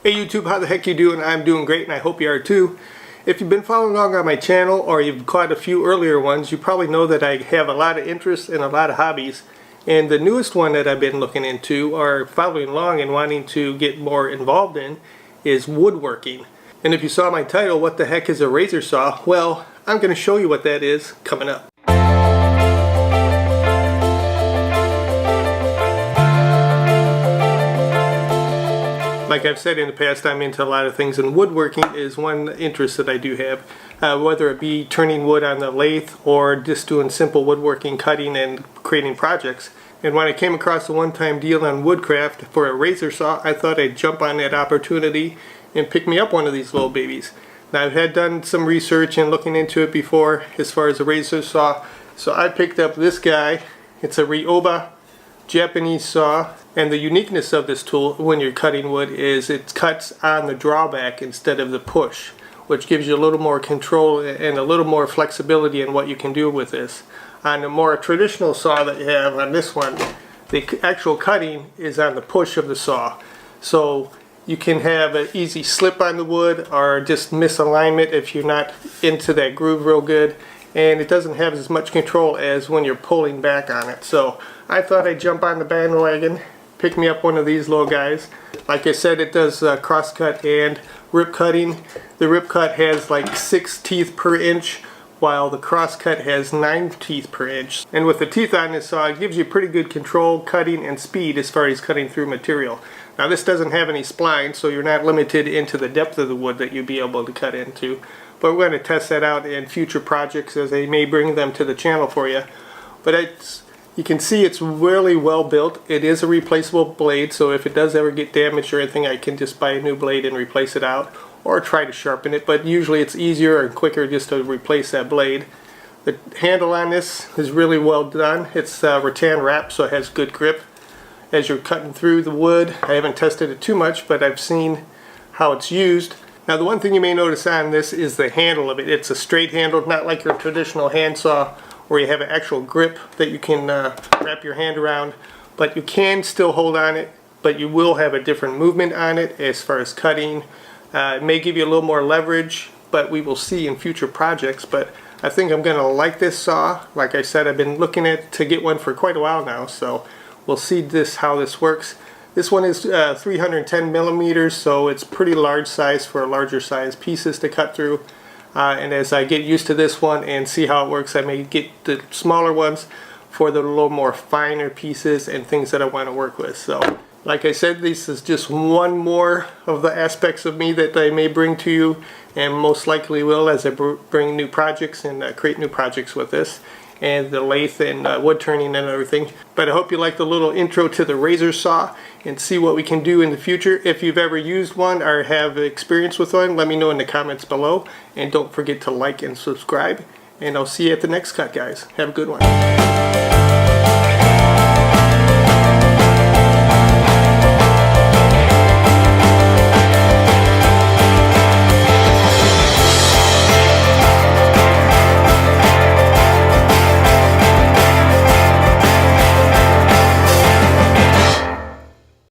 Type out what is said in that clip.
Hey YouTube, how the heck you doing? I'm doing great and I hope you are too. If you've been following along on my channel or you've caught a few earlier ones, you probably know that I have a lot of interests and a lot of hobbies. And the newest one that I've been looking into or following along and wanting to get more involved in is woodworking. And if you saw my title, what the heck is a razor saw? Well, I'm going to show you what that is coming up. Like I've said in the past, I'm into a lot of things, and woodworking is one interest that I do have. Whether it be turning wood on the lathe or just doing simple woodworking, cutting and creating projects. And when I came across a one-time deal on Woodcraft for a razor saw, I thought I'd jump on that opportunity and pick me up one of these little babies. Now I've had done some research and looking into it before as far as a razor saw. So I picked up this guy. It's a Ryoba Japanese saw. And the uniqueness of this tool when you're cutting wood is it cuts on the drawback instead of the push, which gives you a little more control and a little more flexibility in what you can do with this. On the more traditional saw that you have on this one, the actual cutting is on the push of the saw. So you can have an easy slip on the wood or just misalignment if you're not into that groove real good. And it doesn't have as much control as when you're pulling back on it. So I thought I'd jump on the bandwagon, pick me up one of these little guys. Like I said, it does cross cut and rip cutting. The rip cut has like 6 teeth per inch, while the cross cut has 9 teeth per inch. And with the teeth on this saw, it gives you pretty good control, cutting, and speed as far as cutting through material. Now this doesn't have any splines, so you're not limited into the depth of the wood that you'd be able to cut into. But we're going to test that out in future projects as they may bring them to the channel for you. But you can see it's really well built. It is a replaceable blade, so if it does ever get damaged or anything, I can just buy a new blade and replace it out, or try to sharpen it. But usually it's easier and quicker just to replace that blade. The handle on this is really well done. It's rattan wrap, so it has good grip as you're cutting through the wood. I haven't tested it too much, but I've seen how it's used. Now the one thing you may notice on this is the handle of it. It's a straight handle, not like your traditional handsaw where you have an actual grip that you can wrap your hand around, but you can still hold on it, but you will have a different movement on it as far as cutting. It may give you a little more leverage, but we will see in future projects. But I think I'm going to like this saw. Like I said, I've been looking to get one for quite a while now, so we'll see how this works. This one is 310 millimeters, so it's pretty large size for larger size pieces to cut through. And as I get used to this one and see how it works, I may get the smaller ones for the little more finer pieces and things that I want to work with. So, like I said, this is just one more of the aspects of me that I may bring to you, and most likely will as I bring new projects and create new projects with this. And the lathe and wood turning and everything. But I hope you like the little intro to the razor saw and see what we can do in the future. If you've ever used one or have experience with one, let me know in the comments below. And don't forget to like and subscribe. And I'll see you at the next cut, guys. Have a good one.